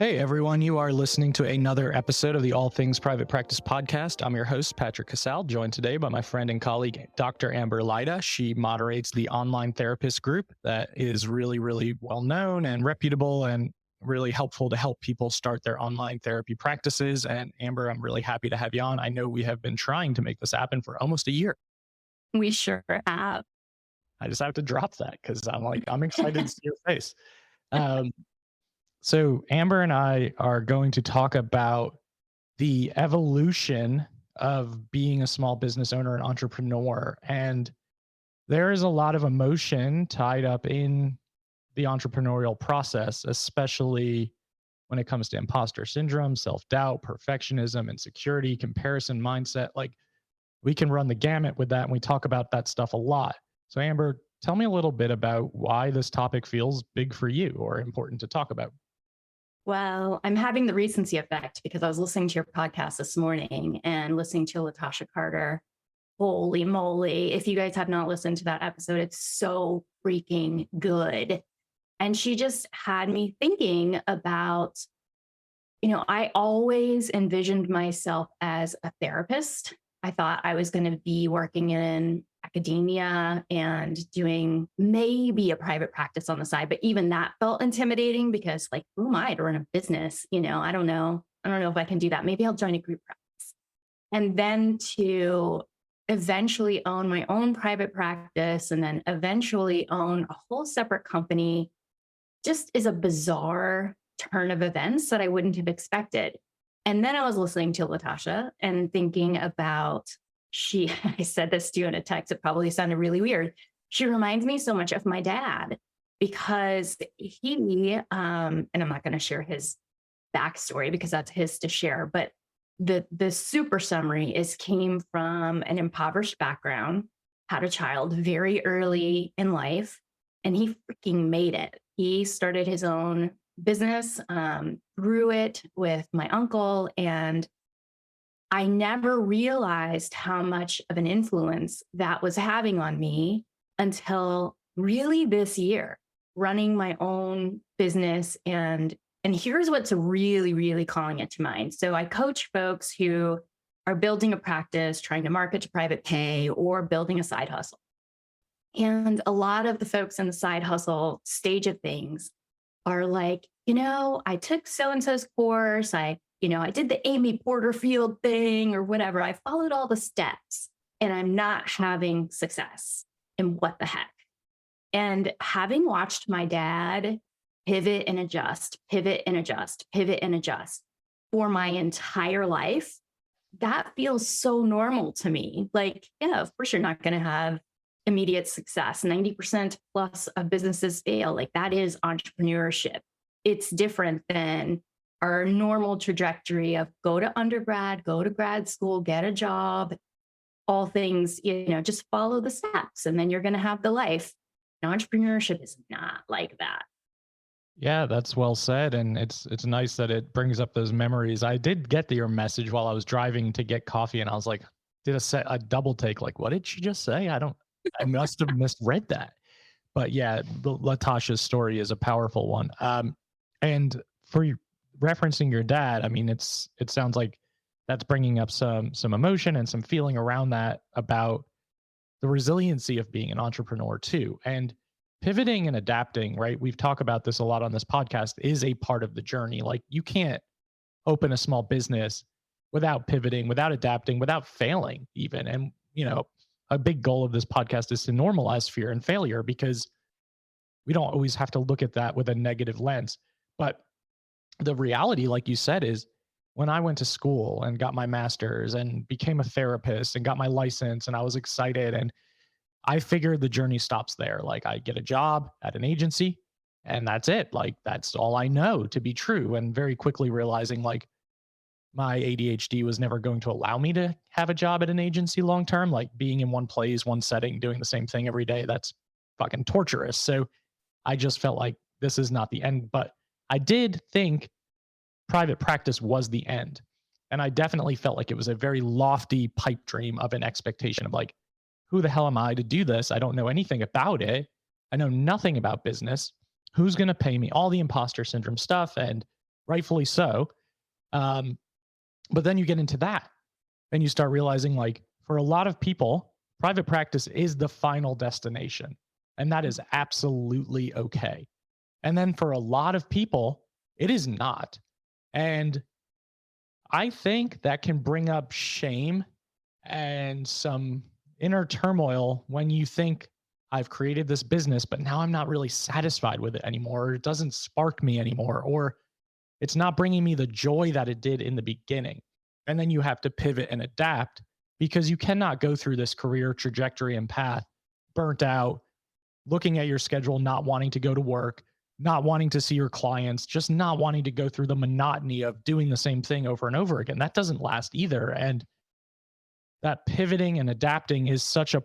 Hey everyone, you are listening to another episode of the All Things Private Practice podcast. I'm your host, Patrick.Casale, joined today by my friend and colleague, Dr. Amber Lyda. She moderates the online therapist group that is really well known and reputable and really helpful to help people start their online therapy practices. And Amber, I'm really happy to have you on. I know we have been trying to make this happen for almost a year. We sure have. I just have to drop that because I'm excited to see your face. So Amber and I are going to talk about the evolution of being a small business owner and entrepreneur. And there is a lot of emotion tied up in the entrepreneurial process, especially when it comes to imposter syndrome, self-doubt, perfectionism, insecurity, comparison mindset. Like, we can run the gamut with that, and we talk about that stuff a lot. So Amber, tell me a little bit about why this topic feels big for you or important to talk about. Well, I'm having the recency effect because I was listening to your podcast this morning and listening to Latasha Carter. Holy moly. If you guys have not listened to that episode, it's so freaking good. And she just had me thinking about, I always envisioned myself as a therapist. I thought I was going to be working in academia and doing maybe a private practice on the side, but even that felt intimidating because, like, who am I to run a business? I don't know. I don't know if I can do that. Maybe I'll join a group practice. And then to eventually own my own private practice and then eventually own a whole separate company just is a bizarre turn of events that I wouldn't have expected. And then I was listening to Latasha and thinking about I said this to you in a text, it probably sounded really weird. She reminds me so much of my dad because he, and I'm not going to share his backstory because that's his to share, but the super summary came from an impoverished background, had a child very early in life, and he freaking made it. He started his own business, grew it with my uncle, and I never realized how much of an influence that was having on me until really this year, running my own business. And here's what's really calling it to mind. So I coach folks who are building a practice, trying to market to private pay, or building a side hustle. And a lot of the folks in the side hustle stage of things are like, I took so-and-so's course. I did the Amy Porterfield thing or whatever. I followed all the steps and I'm not having success. And what the heck? And having watched my dad pivot and adjust, pivot and adjust, pivot and adjust for my entire life, that feels so normal to me. Like, yeah, of course you're not going to have immediate success. 90% plus of businesses fail. Like, that is entrepreneurship. It's different than our normal trajectory of go to undergrad, go to grad school, get a job, all things, just follow the steps and then you're going to have the life. And entrepreneurship is not like that. Yeah, that's well said. And it's nice that it brings up those memories. I did get your message while I was driving to get coffee and I was like, did a double take, like, what did she just say? I must have misread that. But yeah, Latasha's story is a powerful one. And for referencing your dad, I mean, it sounds like that's bringing up some emotion and some feeling around that about the resiliency of being an entrepreneur too. And pivoting and adapting, right? We've talked about this a lot on this podcast, is a part of the journey. Like, you can't open a small business without pivoting, without adapting, without failing even. And, a big goal of this podcast is to normalize fear and failure because we don't always have to look at that with a negative lens. But the reality, like you said, is when I went to school and got my master's and became a therapist and got my license and I was excited, and I figured the journey stops there. Like, I get a job at an agency and that's it. Like, that's all I know to be true. And very quickly realizing, like, my ADHD was never going to allow me to have a job at an agency long term. Like, being in one place, one setting, doing the same thing every day, that's fucking torturous. So I just felt like this is not the end. But I did think private practice was the end. And I definitely felt like it was a very lofty pipe dream of an expectation of, like, who the hell am I to do this? I don't know anything about it. I know nothing about business. Who's going to pay me? All the imposter syndrome stuff. And rightfully so. Um, but then you get into that and you start realizing, like, for a lot of people, private practice is the final destination. And that is absolutely okay. And then for a lot of people, it is not. And I think that can bring up shame and some inner turmoil when you think, I've created this business, but now I'm not really satisfied with it anymore. Or it doesn't spark me anymore, or it's not bringing me the joy that it did in the beginning. And then you have to pivot and adapt, because you cannot go through this career trajectory and path burnt out, looking at your schedule, not wanting to go to work, not wanting to see your clients, just not wanting to go through the monotony of doing the same thing over and over again. That doesn't last either. And that pivoting and adapting is such a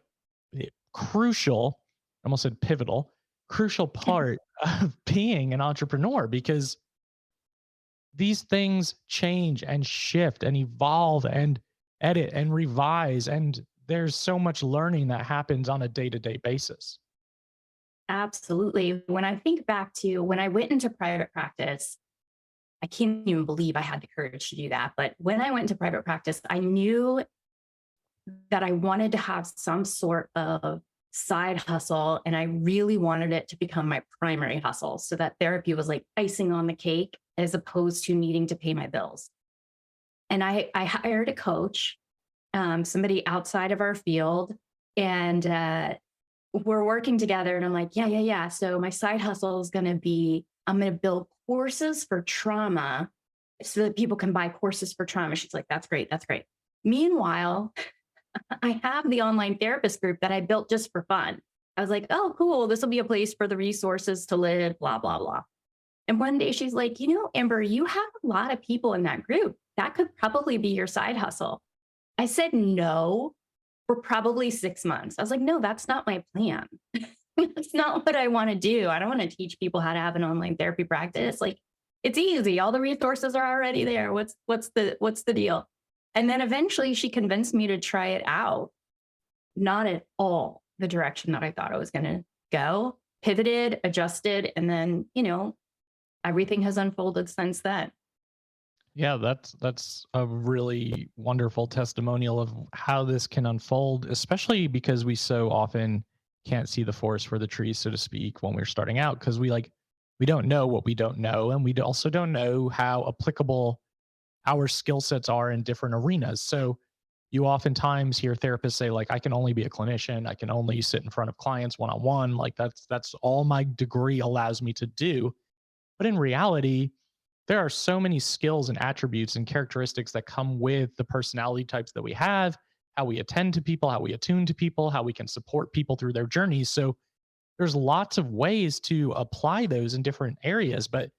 crucial, I almost said pivotal, crucial part of being an entrepreneur, because these things change and shift and evolve and edit and revise. And there's so much learning that happens on a day to day basis. Absolutely. When I think back to when I went into private practice, I can't even believe I had the courage to do that. But when I went into private practice, I knew that I wanted to have some sort of side hustle, and I really wanted it to become my primary hustle, so that therapy was like icing on the cake as opposed to needing to pay my bills. And I hired a coach, somebody outside of our field, and we're working together. And I'm like, yeah, yeah, yeah. So my side hustle is going to be, I'm going to build courses for trauma so that people can buy courses for trauma. She's like, that's great. That's great. Meanwhile, I have the online therapist group that I built just for fun. I was like, oh, cool. This will be a place for the resources to live, blah, blah, blah. And one day she's like, Amber, you have a lot of people in that group. That could probably be your side hustle. I said no for probably 6 months. I was like, no, that's not my plan. That's not what I want to do. I don't want to teach people how to have an online therapy practice. Like, it's easy. All the resources are already there. What's the deal? And then eventually she convinced me to try it out. Not at all the direction that I thought I was going to go. Pivoted, adjusted, and then, everything has unfolded since then. Yeah, that's a really wonderful testimonial of how this can unfold, especially because we so often can't see the forest for the trees, so to speak, when we're starting out, because we don't know what we don't know, and we also don't know how applicable our skill sets are in different arenas. So you oftentimes hear therapists say, like, I can only be a clinician, I can only sit in front of clients one on one, like that's all my degree allows me to do. But in reality, there are so many skills and attributes and characteristics that come with the personality types that we have, how we attend to people, how we attune to people, how we can support people through their journeys. So there's lots of ways to apply those in different areas. But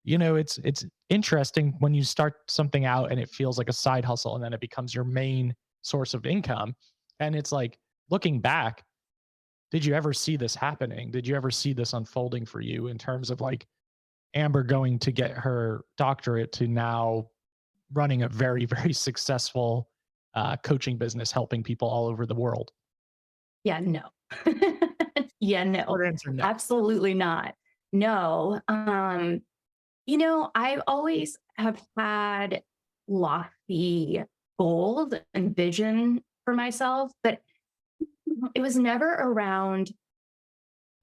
it's interesting when you start something out and it feels like a side hustle, and then it becomes your main source of income. And it's like, looking back, did you ever see this happening? Did you ever see this unfolding for you, in terms of like Amber going to get her doctorate to now running a very, very successful coaching business, helping people all over the world? Yeah, no. Yeah, no. Short answer, no. Absolutely not. No. I always have had lofty goals and vision for myself, but it was never around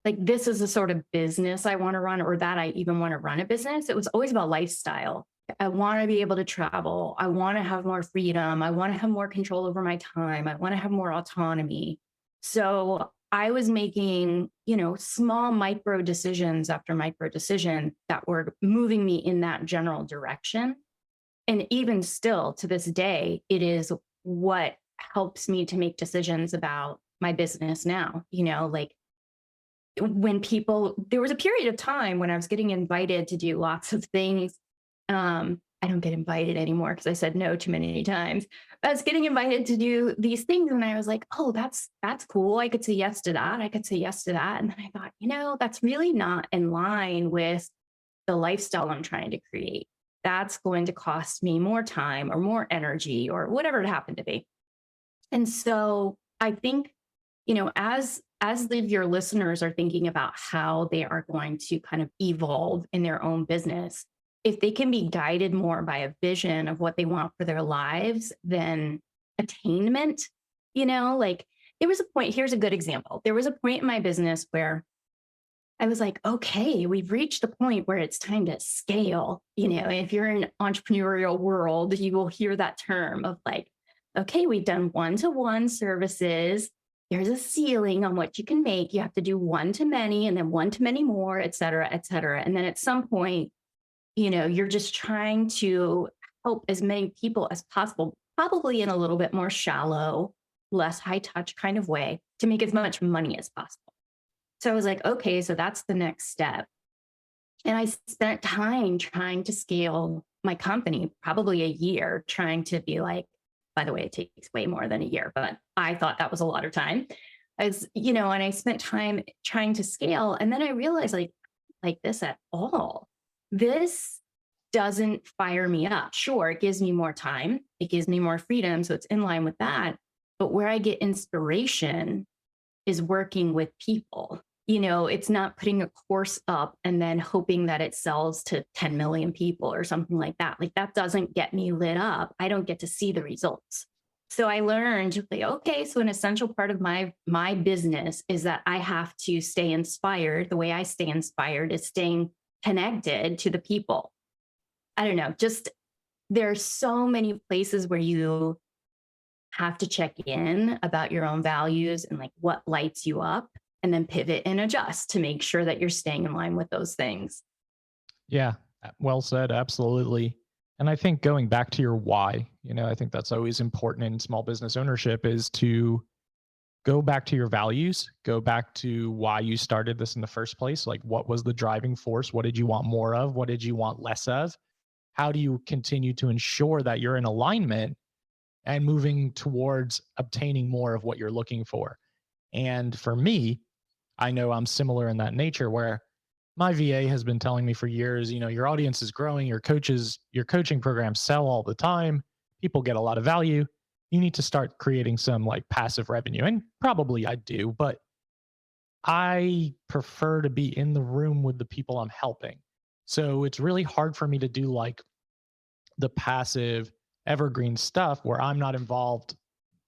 like, this is the sort of business I want to run, or that I even want to run a business. It was always about lifestyle. I want to be able to travel. I want to have more freedom. I want to have more control over my time. I want to have more autonomy. So I was making, small micro decisions after micro decision that were moving me in that general direction. And even still to this day, it is what helps me to make decisions about my business now. Like, there was a period of time when I was getting invited to do lots of things. I don't get invited anymore because I said no too many times. I was getting invited to do these things, and I was like, oh, that's cool. I could say yes to that. I could say yes to that. And then I thought, that's really not in line with the lifestyle I'm trying to create. That's going to cost me more time or more energy or whatever it happened to be. And so I think, your listeners are thinking about how they are going to kind of evolve in their own business, if they can be guided more by a vision of what they want for their lives than attainment, like there was a point, here's a good example. There was a point in my business where I was like, okay, we've reached the point where it's time to scale. If you're in entrepreneurial world, you will hear that term of like, okay, we've done one-to-one services. There's a ceiling on what you can make. You have to do one to many and then one to many more, et cetera, et cetera. And then at some point, you're just trying to help as many people as possible, probably in a little bit more shallow, less high touch kind of way to make as much money as possible. So I was like, okay, so that's the next step. And I spent time trying to scale my company, probably a year, trying to be like, by the way, it takes way more than a year, but I thought that was a lot of time. And I spent time trying to scale. And then I realized like this at all. This doesn't fire me up. Sure, it gives me more time. It gives me more freedom. So it's in line with that. But where I get inspiration is working with people. It's not putting a course up and then hoping that it sells to 10 million people or something like that. Like that doesn't get me lit up. I don't get to see the results. So I learned, like, okay, so an essential part of my business is that I have to stay inspired. The way I stay inspired is staying connected to the people. I don't know, just there are so many places where you have to check in about your own values and like what lights you up, and then pivot and adjust to make sure that you're staying in line with those things. Yeah, well said. Absolutely. And I think going back to your why, I think that's always important in small business ownership is to go back to your values, go back to why you started this in the first place. Like, what was the driving force? What did you want more of? What did you want less of? How do you continue to ensure that you're in alignment and moving towards obtaining more of what you're looking for? And for me, I know I'm similar in that nature where my VA has been telling me for years, your audience is growing, your coaching programs sell all the time, people get a lot of value. You need to start creating some like passive revenue. And probably I do, but I prefer to be in the room with the people I'm helping. So it's really hard for me to do like the passive evergreen stuff where I'm not involved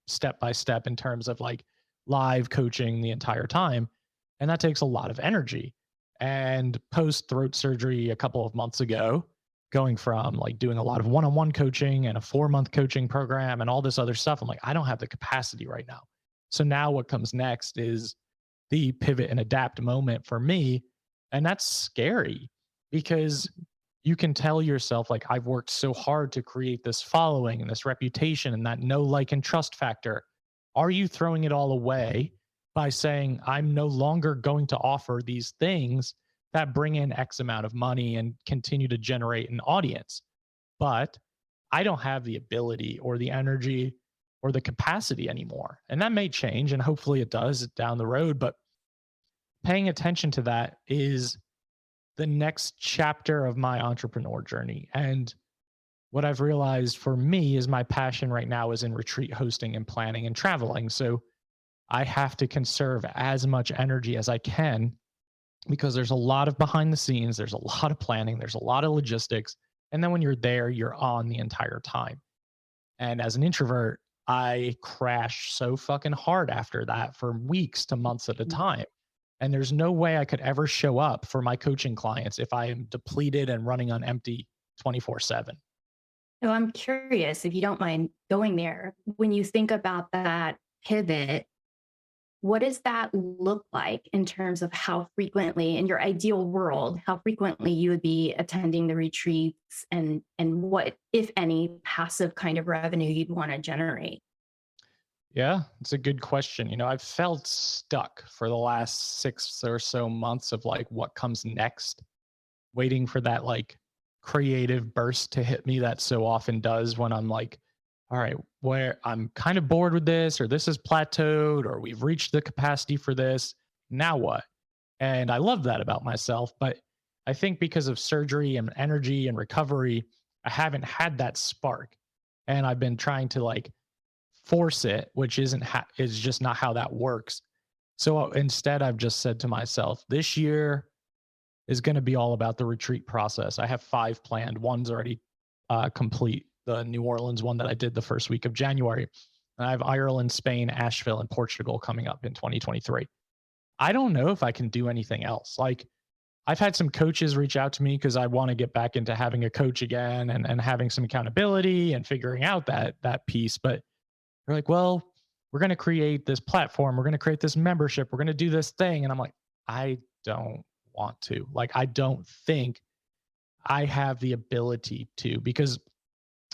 step by step in terms of like live coaching the entire time. And that takes a lot of energy. And post throat surgery a couple of months ago, going from like doing a lot of one-on-one coaching and a 4-month coaching program and all this other stuff, I'm like, I don't have the capacity right now. So now what comes next is the pivot and adapt moment for me. And that's scary because you can tell yourself, like, I've worked so hard to create this following and this reputation and that know, like, and trust factor. Are you throwing it all away by saying, I'm no longer going to offer these things that bring in X amount of money and continue to generate an audience? But I don't have the ability or the energy or the capacity anymore. And that may change, and hopefully it does down the road. But paying attention to that is the next chapter of my entrepreneur journey. And what I've realized for me is my passion right now is in retreat hosting and planning and traveling. So I have to conserve as much energy as I can because there's a lot of behind the scenes, there's a lot of planning, there's a lot of logistics. And then when you're there, you're on the entire time. And as an introvert, I crash so fucking hard after that for weeks to months at a time. And there's no way I could ever show up for my coaching clients if I am depleted and running on empty 24/7. So I'm curious if you don't mind going there. When you think about that pivot, what does that look like in terms of how frequently, in your ideal world, how frequently you would be attending the retreats and what, if any, passive kind of revenue you'd want to generate? Yeah, it's a good question. I've felt stuck for the last 6 or so months of like what comes next, waiting for that like creative burst to hit me that so often does when I'm like, all right, where I'm kind of bored with this, or this is plateaued, or we've reached the capacity for this. Now what? And I love that about myself. But I think because of surgery and energy and recovery, I haven't had that spark. And I've been trying to like force it, which is just not how that works. So instead, I've just said to myself, this year, is going to be all about the retreat process. I have 5 planned. One's already complete, the New Orleans one that I did the first week of January. And I have Ireland, Spain, Asheville, and Portugal coming up in 2023. I don't know if I can do anything else. Like, I've had some coaches reach out to me because I want to get back into having a coach again, and having some accountability and figuring out that piece. But they're like, well, we're going to create this platform. We're going to create this membership. We're going to do this thing. And I'm like, I don't want to. Like, I don't think I have the ability to, because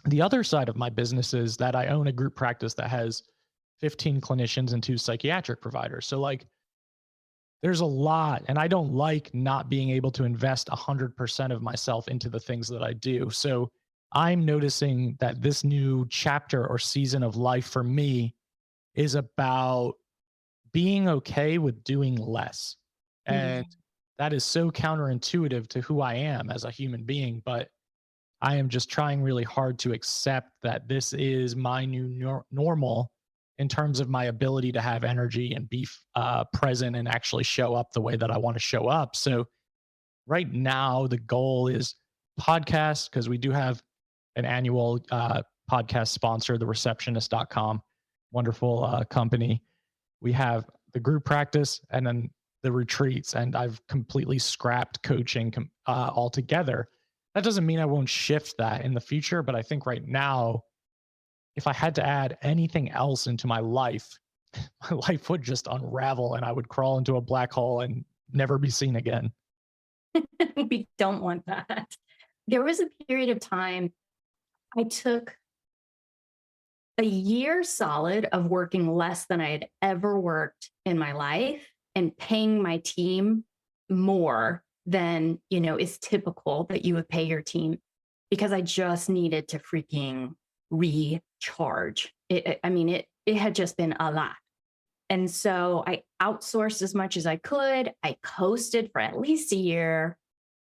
the other side of my business is that I own a group practice that has 15 clinicians and 2 psychiatric providers. So like, there's a lot, and I don't like not being able to invest 100% of myself into the things that I do. So I'm noticing that this new chapter or season of life for me is about being okay with doing less. And Mhm. that is so counterintuitive to who I am as a human being, but I am just trying really hard to accept that this is my new normal in terms of my ability to have energy and be present and actually show up the way that I want to show up. So right now, the goal is podcast, because we do have an annual podcast sponsor, the receptionist.com, wonderful company. We have the group practice and then the retreats, and I've completely scrapped coaching altogether. That doesn't mean I won't shift that in the future, but I think right now, if I had to add anything else into my life, my life would just unravel and I would crawl into a black hole and never be seen again. We don't want that. There was a period of time I took a year solid of working less than I had ever worked in my life and paying my team more than, is typical that you would pay your team, because I just needed to freaking recharge. It had just been a lot. And so I outsourced as much as I could. I coasted for at least a year.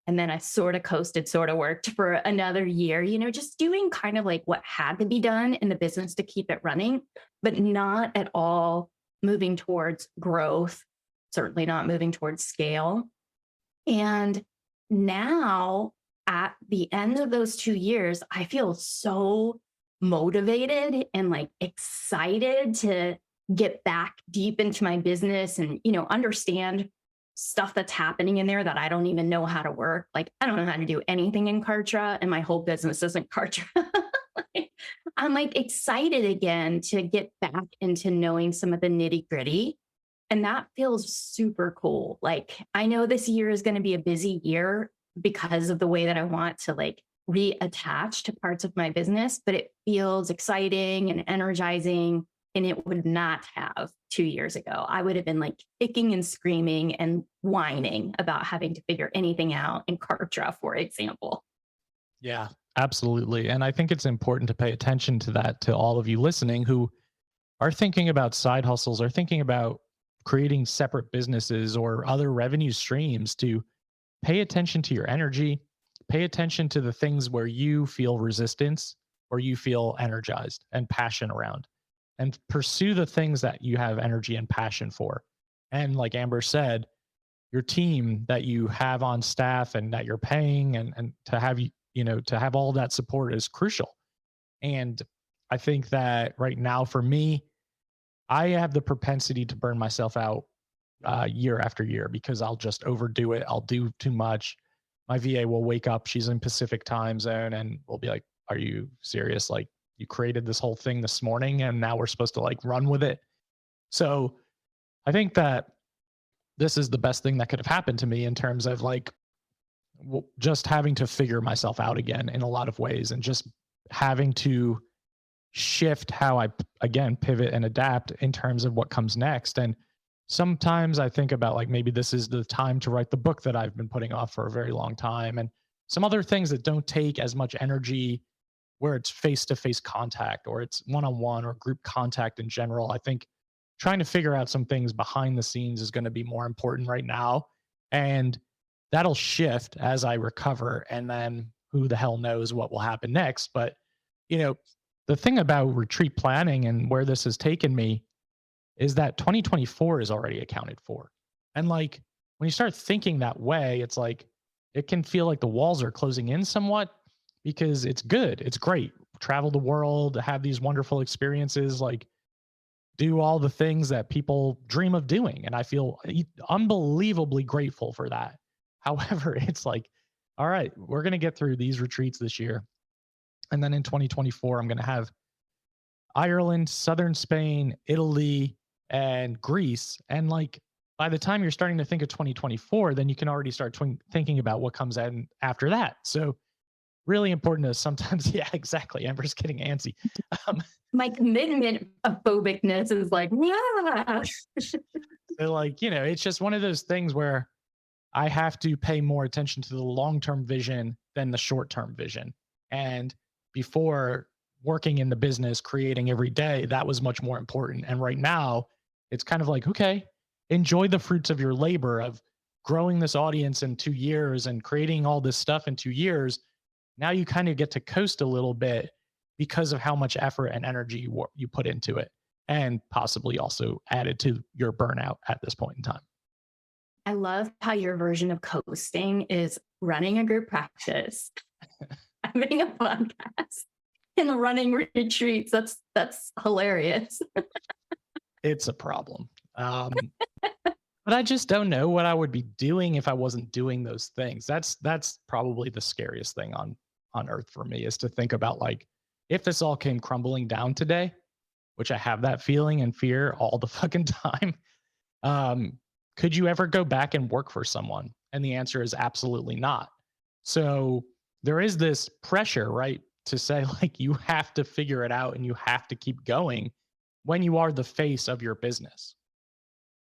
And then I sort of coasted, sort of worked for another year, just doing kind of like what had to be done in the business to keep it running, but not at all moving towards growth, certainly not moving towards scale. And now at the end of those 2 years, I feel so motivated and like excited to get back deep into my business and, understand stuff that's happening in there that I don't even know how to work. Like, I don't know how to do anything in Kartra, and my whole business isn't Kartra. Like, I'm like excited again to get back into knowing some of the nitty gritty. And that feels super cool. Like, I know this year is going to be a busy year because of the way that I want to like reattach to parts of my business, but it feels exciting and energizing. And it would not have 2 years ago. I would have been like kicking and screaming and whining about having to figure anything out in Kartra, for example. Yeah, absolutely. And I think it's important to pay attention to that, to all of you listening who are thinking about side hustles, or thinking about creating separate businesses or other revenue streams, to pay attention to your energy, pay attention to the things where you feel resistance or you feel energized and passion around, and pursue the things that you have energy and passion for. And like Amber said, your team that you have on staff and that you're paying, and to have to have all that support is crucial. And I think that right now for me, I have the propensity to burn myself out year after year, because I'll just overdo it. I'll do too much. My VA will wake up. She's in Pacific time zone, and we'll be like, "Are you serious? Like, you created this whole thing this morning, and now we're supposed to like run with it?" So I think that this is the best thing that could have happened to me in terms of like just having to figure myself out again in a lot of ways, and just having to shift how I again pivot and adapt in terms of what comes next. And sometimes I think about like, maybe this is the time to write the book that I've been putting off for a very long time, and some other things that don't take as much energy, where it's face to face contact or it's one on one or group contact in general. I think trying to figure out some things behind the scenes is going to be more important right now. And that'll shift as I recover. And then who the hell knows what will happen next. But, you know, the thing about retreat planning and where this has taken me is that 2024 is already accounted for. And like, when you start thinking that way, it's like, it can feel like the walls are closing in somewhat because it's good. It's great. Travel the world, have these wonderful experiences, like do all the things that people dream of doing. And I feel unbelievably grateful for that. However, it's like, all right, we're going to get through these retreats this year. And then in 2024, I'm going to have Ireland, southern Spain, Italy, and Greece. And like by the time you're starting to think of 2024, then you can already start thinking about what comes in after that. So really important to sometimes, yeah, exactly. Amber's getting antsy. Um, My commitment of phobicness is like, yeah. so like, it's just one of those things where I have to pay more attention to the long-term vision than the short-term vision. And before working in the business, creating every day, that was much more important. And right now, it's kind of like, okay, enjoy the fruits of your labor of growing this audience in 2 years and creating all this stuff in 2 years. Now you kind of get to coast a little bit because of how much effort and energy you put into it, and possibly also added to your burnout at this point in time. I love how your version of coasting is running a group practice, having a podcast, and running retreats. That's hilarious. It's a problem. But I just don't know what I would be doing if I wasn't doing those things. That's probably the scariest thing on earth for me, is to think about like, if this all came crumbling down today, which I have that feeling and fear all the fucking time. Could you ever go back and work for someone? And the answer is absolutely not. So there is this pressure, right? To say like, you have to figure it out and you have to keep going when you are the face of your business.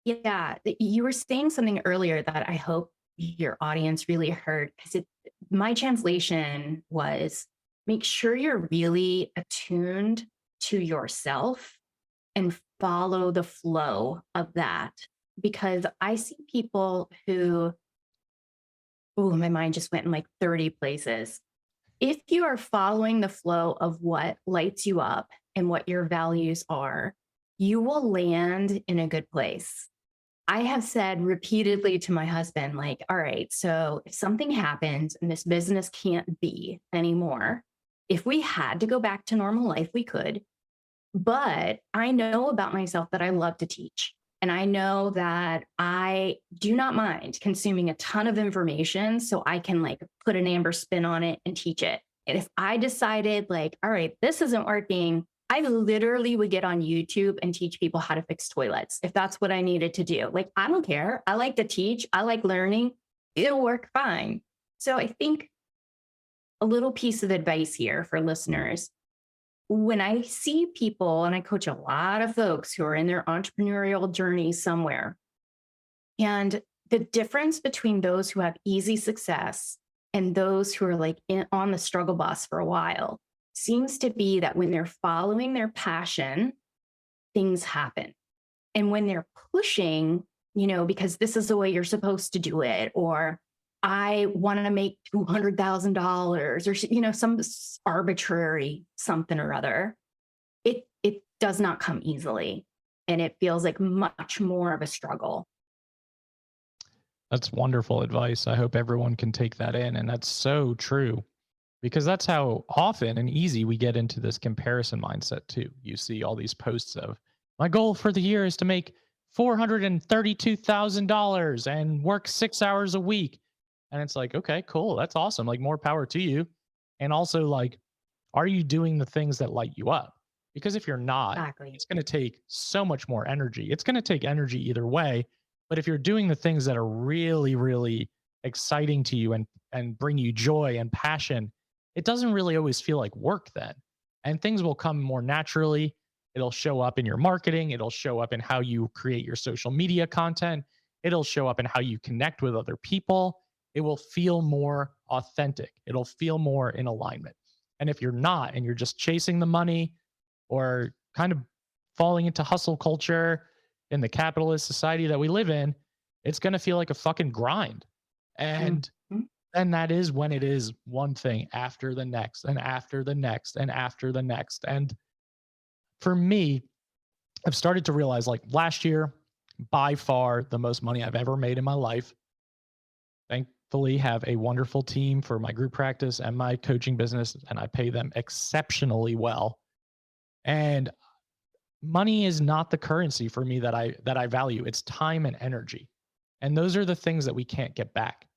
Yeah, you were saying something earlier that I hope your audience really heard, because my translation was, make sure you're really attuned to yourself and follow the flow of that. Because I see people who, oh, my mind just went in like 30 places. If you are following the flow of what lights you up and what your values are, you will land in a good place. I have said repeatedly to my husband, like, all right, so if something happens and this business can't be anymore, if we had to go back to normal life, we could. But I know about myself that I love to teach. And I know that I do not mind consuming a ton of information so I can like put an Amber spin on it and teach it. And if I decided like, all right, this isn't working, I literally would get on YouTube and teach people how to fix toilets if that's what I needed to do. Like, I don't care. I like to teach. I like learning. It'll work fine. So I think a little piece of advice here for listeners: when I see people, and I coach a lot of folks who are in their entrepreneurial journey somewhere, and the difference between those who have easy success and those who are like on the struggle bus for a while seems to be that when they're following their passion, things happen. And when they're pushing, because this is the way you're supposed to do it, or I want to make $200,000, or some arbitrary something or other, it does not come easily, and it feels like much more of a struggle. That's wonderful advice. I hope everyone can take that in, and that's so true, because that's how often and easy we get into this comparison mindset too. You see all these posts of, my goal for the year is to make $432,000 and work 6 hours a week. And it's like, okay, cool. That's awesome. Like, more power to you. And also, like, are you doing the things that light you up? Because if you're not, Exactly. it's going to take so much more energy. It's going to take energy either way. But if you're doing the things that are really, really exciting to you and bring you joy and passion, it doesn't really always feel like work then. And things will come more naturally. It'll show up in your marketing. It'll show up in how you create your social media content. It'll show up in how you connect with other people. It will feel more authentic. It'll feel more in alignment. And if you're not, and you're just chasing the money or kind of falling into hustle culture in the capitalist society that we live in, it's going to feel like a fucking grind. And then that is when it is one thing after the next and after the next and after the next. And for me, I've started to realize, like, last year, by far the most money I've ever made in my life. thankfully have a wonderful team for my group practice and my coaching business, and I pay them exceptionally well. And money is not the currency for me that I value. It's time and energy. And those are the things that we can't get back.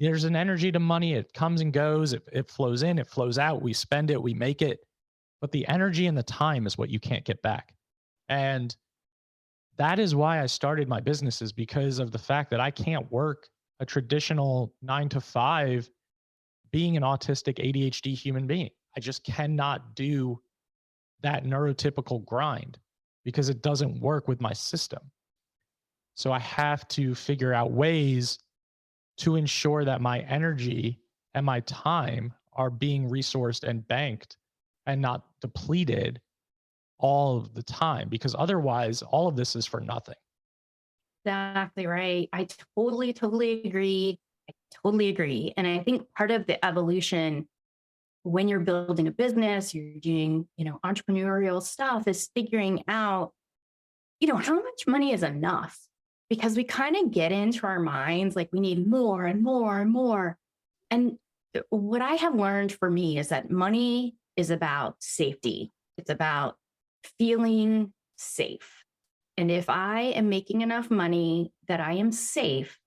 There's an energy to money. It comes and goes. It flows in, it flows out. We spend it, we make it. But the energy and the time is what you can't get back. And that is why I started my business, is because of the fact that I can't work a traditional 9 to 5 being an autistic ADHD human being. I just cannot do that neurotypical grind because it doesn't work with my system. So I have to figure out ways to ensure that my energy and my time are being resourced and banked and not depleted all of the time, because otherwise all of this is for nothing. Exactly right. I totally agree. I totally agree. And I think part of the evolution when you're building a business, you're doing, entrepreneurial stuff is figuring out, how much money is enough? Because we kind of get into our minds like we need more and more and more. And what I have learned for me is that money is about safety. It's about feeling safe. And if I am making enough money that I am safe,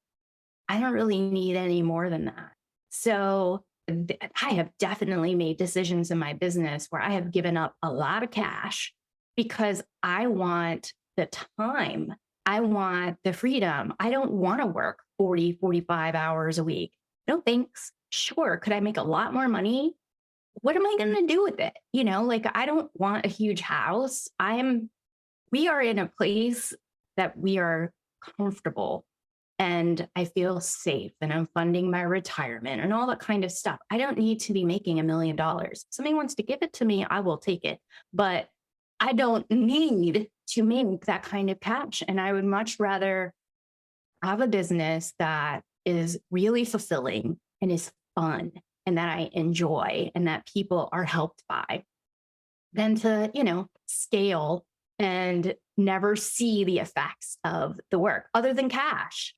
I don't really need any more than that. So I have definitely made decisions in my business where I have given up a lot of cash because I want the time. I want the freedom. I don't want to work 40, 45 hours a week. No thanks. Sure. Could I make a lot more money? What am I going to do with it? I don't want a huge house. We are in a place that we are comfortable and I feel safe and I'm funding my retirement and all that kind of stuff. I don't need to be making $1 million. Somebody wants to give it to me, I will take it. But I don't need to make that kind of cash. And I would much rather have a business that is really fulfilling and is fun and that I enjoy and that people are helped by than to, scale and never see the effects of the work other than cash.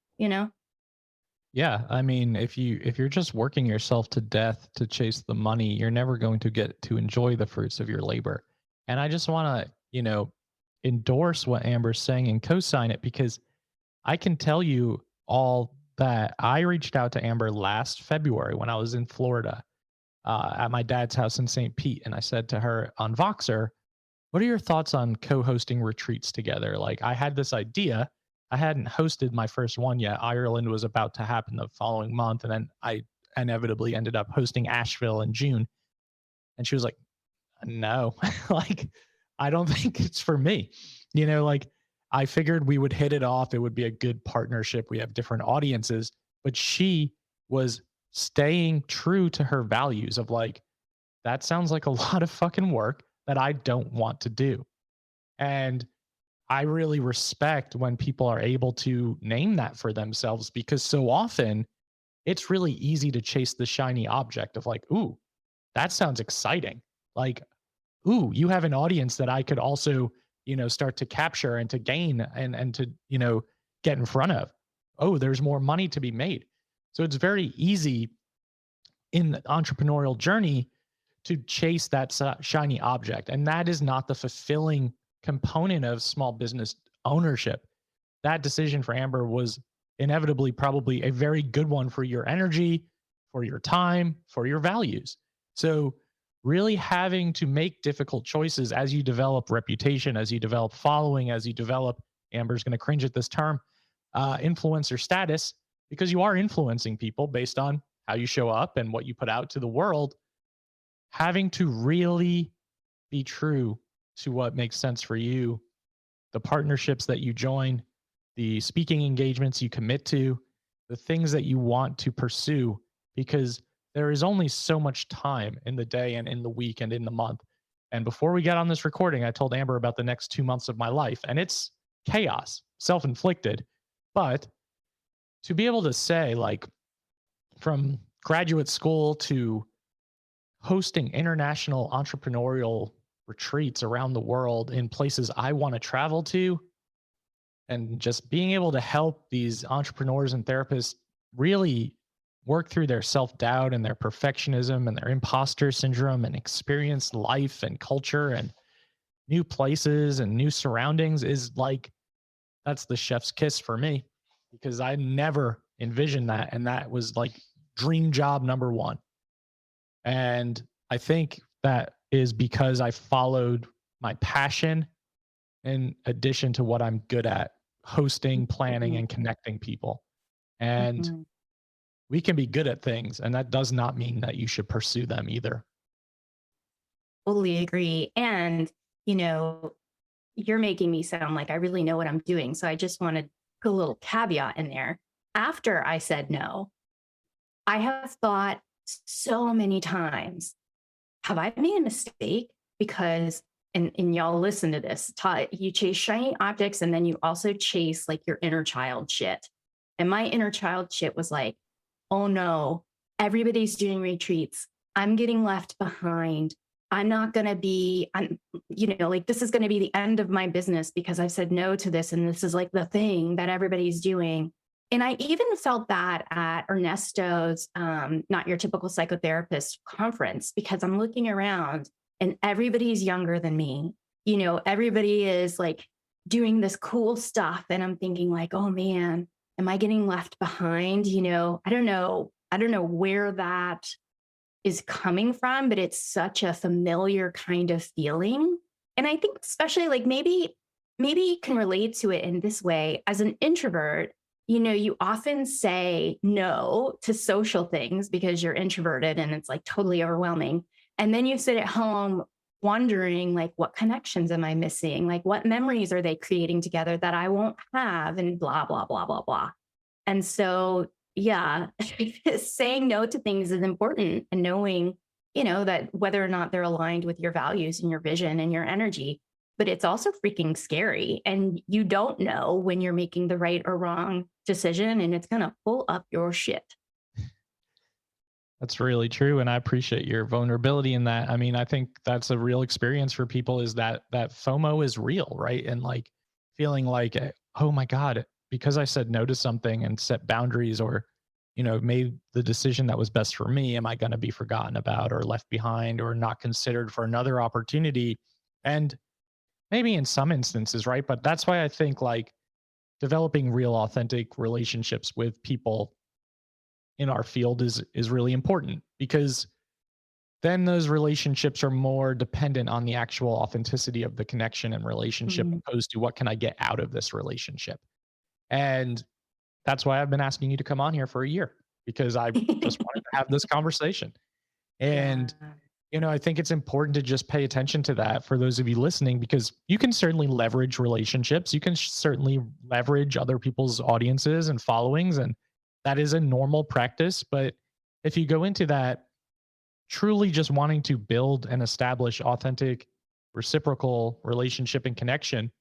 Yeah, I mean, if you're just working yourself to death to chase the money, you're never going to get to enjoy the fruits of your labor. And I just want to, endorse what Amber's saying and co-sign it, because I can tell you all that I reached out to Amber last February when I was in Florida, at my dad's house in St. Pete, and I said to her on Voxer, "What are your thoughts on co-hosting retreats together?" Like, I had this idea. I hadn't hosted my first one yet. Ireland was about to happen the following month, and then I inevitably ended up hosting Asheville in June. And she was like, "No, like, I don't think it's for me." Like, I figured we would hit it off. It would be a good partnership. We have different audiences, but she was staying true to her values of like, that sounds like a lot of fucking work that I don't want to do. And I really respect when people are able to name that for themselves, because so often it's really easy to chase the shiny object of like, ooh, that sounds exciting. Like, ooh, you have an audience that I could also, start to capture and to gain and to, get in front of. Oh, there's more money to be made. So it's very easy in the entrepreneurial journey to chase that shiny object. And that is not the fulfilling component of small business ownership. That decision for Amber was inevitably probably a very good one for your energy, for your time, for your values. So really having to make difficult choices as you develop reputation, as you develop following, as you develop, Amber's going to cringe at this term, influencer status, because you are influencing people based on how you show up and what you put out to the world. Having to really be true to what makes sense for you, the partnerships that you join, the speaking engagements you commit to, the things that you want to pursue, because there is only so much time in the day and in the week and in the month. And before we got on this recording, I told Amber about the next 2 months of my life, and it's chaos, self-inflicted. But to be able to say, like, from graduate school to hosting international entrepreneurial retreats around the world in places I want to travel to, and just being able to help these entrepreneurs and therapists really work through their self-doubt and their perfectionism and their imposter syndrome and experience life and culture and new places and new surroundings is like, that's the chef's kiss for me, because I never envisioned that. And that was like dream job number one. And I think that is because I followed my passion in addition to what I'm good at: hosting, planning, Mhm, and connecting people. And mhm. we can be good at things, and that does not mean that you should pursue them either. Totally agree. And, you know, you're making me sound like I really know what I'm doing. So I just want to put a little caveat in there. After I said no, I have thought so many times, have I made a mistake? Because, and y'all listen to this, you chase shiny objects and then you also chase like your inner child shit. And my inner child shit was like, oh no, everybody's doing retreats. I'm getting left behind. I'm not going to be, like this is going to be the end of my business because I've said no to this. And this is like the thing that everybody's doing. And I even felt that at Ernesto's Not Your Typical Psychotherapist conference, because I'm looking around and everybody's younger than me. Everybody is like doing this cool stuff. And I'm thinking like, oh man, am I getting left behind? I don't know. I don't know where that is coming from, but it's such a familiar kind of feeling. And I think especially like maybe you can relate to it in this way. As an introvert, you often say no to social things because you're introverted and it's like totally overwhelming. And then you sit at home wondering like what connections am I missing? Like what memories are they creating together that I won't have, and blah blah blah blah blah. And so, yeah, saying no to things is important, and knowing, that whether or not they're aligned with your values and your vision and your energy. But it's also freaking scary. And you don't know when you're making the right or wrong decision, and it's going to pull up your shit. That's really true, and I appreciate your vulnerability in that. I mean, I think that's a real experience for people, is that FOMO is real, right? And like feeling like, oh my god, because I said no to something and set boundaries, or made the decision that was best for me, am I going to be forgotten about or left behind or not considered for another opportunity? And maybe in some instances, right? But that's why I think like developing real authentic relationships with people in our field is really important, because then those relationships are more dependent on the actual authenticity of the connection and relationship, Mhm. opposed to what can I get out of this relationship. And that's why I've been asking you to come on here for a year, because I just wanted to have this conversation. Yeah. And I think it's important to just pay attention to that for those of you listening, because you can certainly leverage relationships. You can certainly leverage other people's audiences and followings. And that is a normal practice. But if you go into that truly just wanting to build and establish authentic, reciprocal relationship and connection,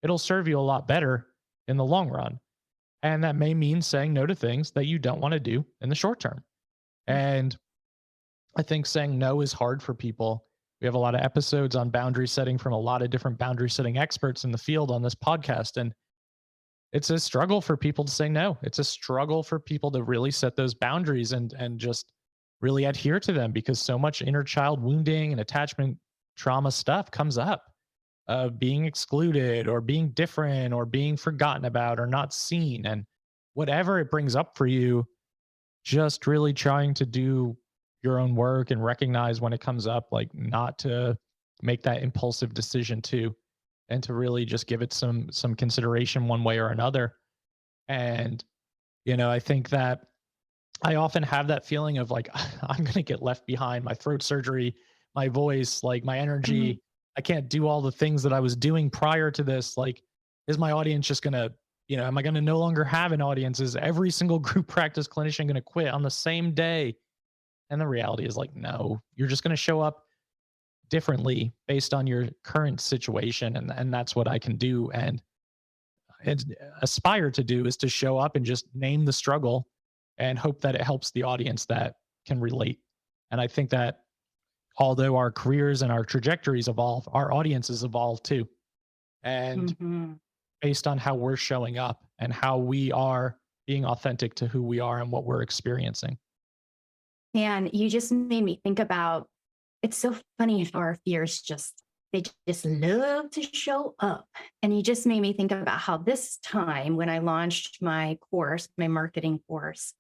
it'll serve you a lot better in the long run. And that may mean saying no to things that you don't want to do in the short term. And I think saying no is hard for people. We have a lot of episodes on boundary setting from a lot of different boundary setting experts in the field on this podcast. And it's a struggle for people to say no. It's a struggle for people to really set those boundaries and just really adhere to them, because so much inner child wounding and attachment trauma stuff comes up of being excluded or being different or being forgotten about or not seen. And whatever it brings up for you, just really trying to do your own work and recognize when it comes up, like not to make that impulsive decision too, and to really just give it some consideration one way or another. And I think that I often have that feeling of like, I'm going to get left behind. My throat surgery, my voice, like my Mhm. energy, I can't do all the things that I was doing prior to this. Like, is my audience just going to, am I going to no longer have an audience? Is every single group practice clinician going to quit on the same day? And the reality is like, no, you're just going to show up differently based on your current situation. And that's what I can do. And aspire to do is to show up and just name the struggle and hope that it helps the audience that can relate. And I think that although our careers and our trajectories evolve, our audiences evolve too. And Mhm. based on how we're showing up and how we are being authentic to who we are and what we're experiencing. And you just made me think about, it's so funny how our fears they just love to show up. And you just made me think about how this time when I launched my course, my marketing course,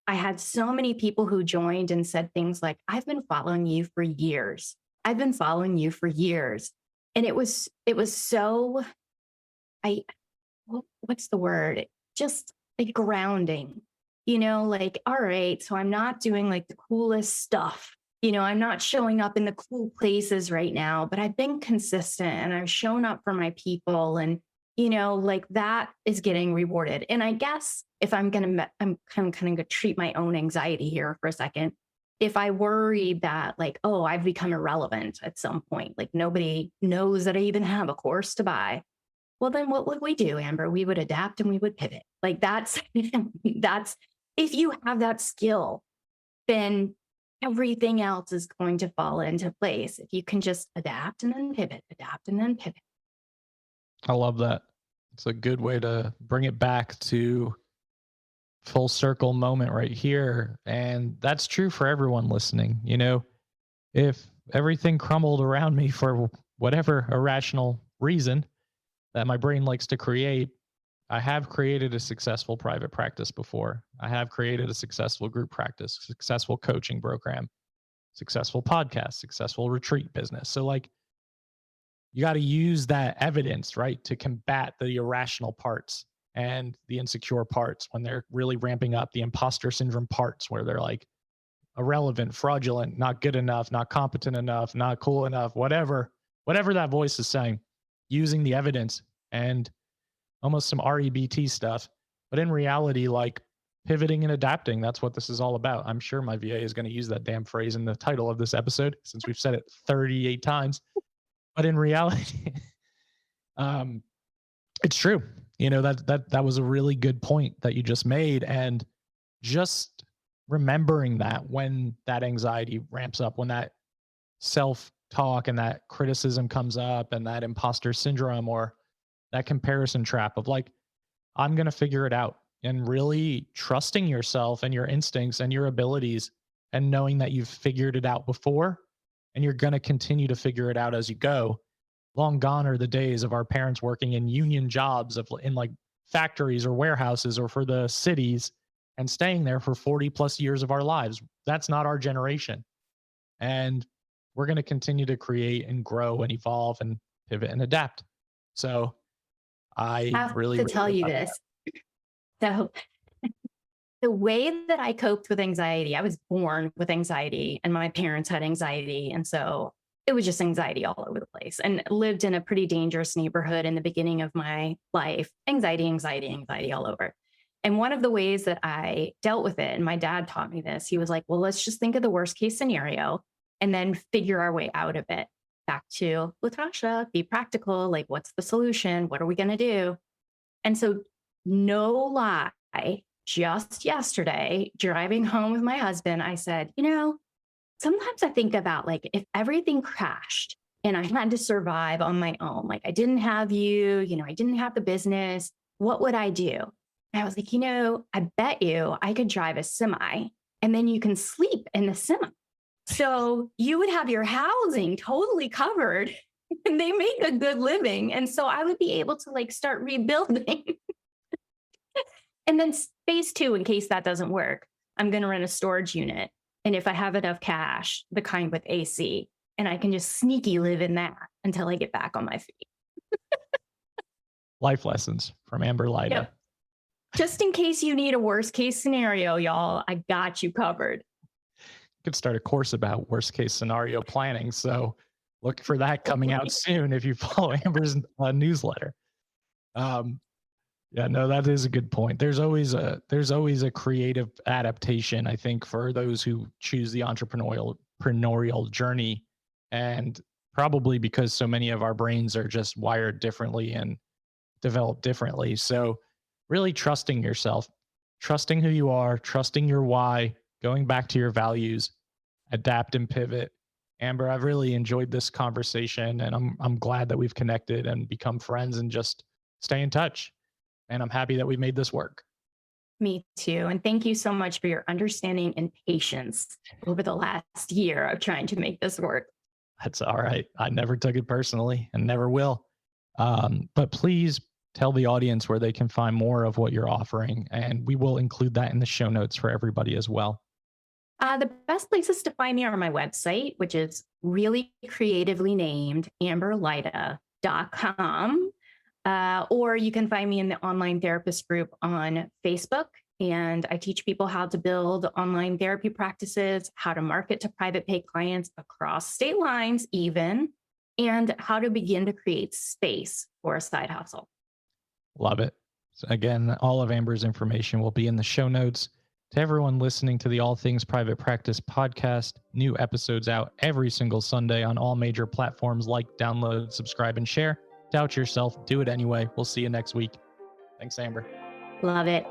I had so many people who joined and said things like, I've been following you for years. I've been following you for years. And it was so, I, what's the word? Just like grounding, like, all right, so I'm not doing like the coolest stuff. I'm not showing up in the cool places right now, but I've been consistent and I've shown up for my people. And, like that is getting rewarded. And I guess if I'm kind of going to treat my own anxiety here for a second. If I worry that like, oh, I've become irrelevant at some point, like nobody knows that I even have a course to buy, well, then what would we do, Amber? We would adapt and we would pivot. Like that's that's if you have that skill, then everything else is going to fall into place. If you can just adapt and then pivot, adapt and then pivot. I love that. It's a good way to bring it back to full circle moment right here. And that's true for everyone listening. If everything crumbled around me for whatever irrational reason that my brain likes to create, I have created a successful private practice before. I have created a successful group practice, successful coaching program, successful podcast, successful retreat business. So, like, you got to use that evidence, right, to combat the irrational parts and the insecure parts when they're really ramping up, the imposter syndrome parts where they're like irrelevant, fraudulent, not good enough, not competent enough, not cool enough, whatever that voice is saying, using the evidence and almost some REBT stuff. But in reality, like pivoting and adapting, that's what this is all about. I'm sure my VA is going to use that damn phrase in the title of this episode since we've said it 38 times. But in reality, it's true. That was a really good point that you just made. And just remembering that when that anxiety ramps up, when that self-talk and that criticism comes up and that imposter syndrome or that comparison trap of like, I'm going to figure it out, and really trusting yourself and your instincts and your abilities and knowing that you've figured it out before and you're going to continue to figure it out as you go. Long gone are the days of our parents working in union jobs in like factories or warehouses or for the cities and staying there for 40 plus years of our lives. That's not our generation. And we're going to continue to create and grow and evolve and pivot and adapt. So I I have really, to really tell you admire this. So the way that I coped with anxiety, I was born with anxiety and my parents had anxiety. And so it was just anxiety all over the place, and lived in a pretty dangerous neighborhood in the beginning of my life. Anxiety all over. And one of the ways that I dealt with it, and my dad taught me this, he was like, well, let's just think of the worst case scenario and then figure our way out of it. Back to Latasha, be practical. Like, what's the solution? What are we going to do? And so, no lie, just yesterday, driving home with my husband, I said, sometimes I think about like if everything crashed and I had to survive on my own, like I didn't have you, I didn't have the business, what would I do? And I was like, I bet you I could drive a semi and then you can sleep in the semi. So you would have your housing totally covered and they make a good living. And so I would be able to like start rebuilding. And then phase two, in case that doesn't work, I'm going to rent a storage unit. And if I have enough cash, the kind with AC, and I can just sneaky live in that until I get back on my feet. life lessons from Amber Lyda. Yep. Just in case you need a worst case scenario, y'all, I got you covered. You could start a course about worst case scenario planning. So look for that coming out soon if you follow Amber's newsletter. Yeah, no, that is a good point. There's always a creative adaptation, I think, for those who choose the entrepreneurial journey, and probably because so many of our brains are just wired differently and developed differently. So really trusting yourself, trusting who you are, trusting your why, going back to your values, adapt and pivot. Amber, I've really enjoyed this conversation, and I'm glad that we've connected and become friends and just stay in touch. And I'm happy that we made this work. Me too. And thank you so much for your understanding and patience over the last year of trying to make this work. That's all right. I never took it personally and never will. But please tell the audience where they can find more of what you're offering, and we will include that in the show notes for everybody as well. The best places to find me are my website, which is really creatively named amberlyda.com. Or you can find me in the online therapist group on Facebook. And I teach people how to build online therapy practices, how to market to private pay clients across state lines, even, and how to begin to create space for a side hustle. Love it. So again, all of Amber's information will be in the show notes. To everyone listening to the All Things Private Practice podcast, new episodes out every single Sunday on all major platforms. Like, download, subscribe, and share. Doubt yourself, do it anyway. We'll see you next week. Thanks, Amber. Love it.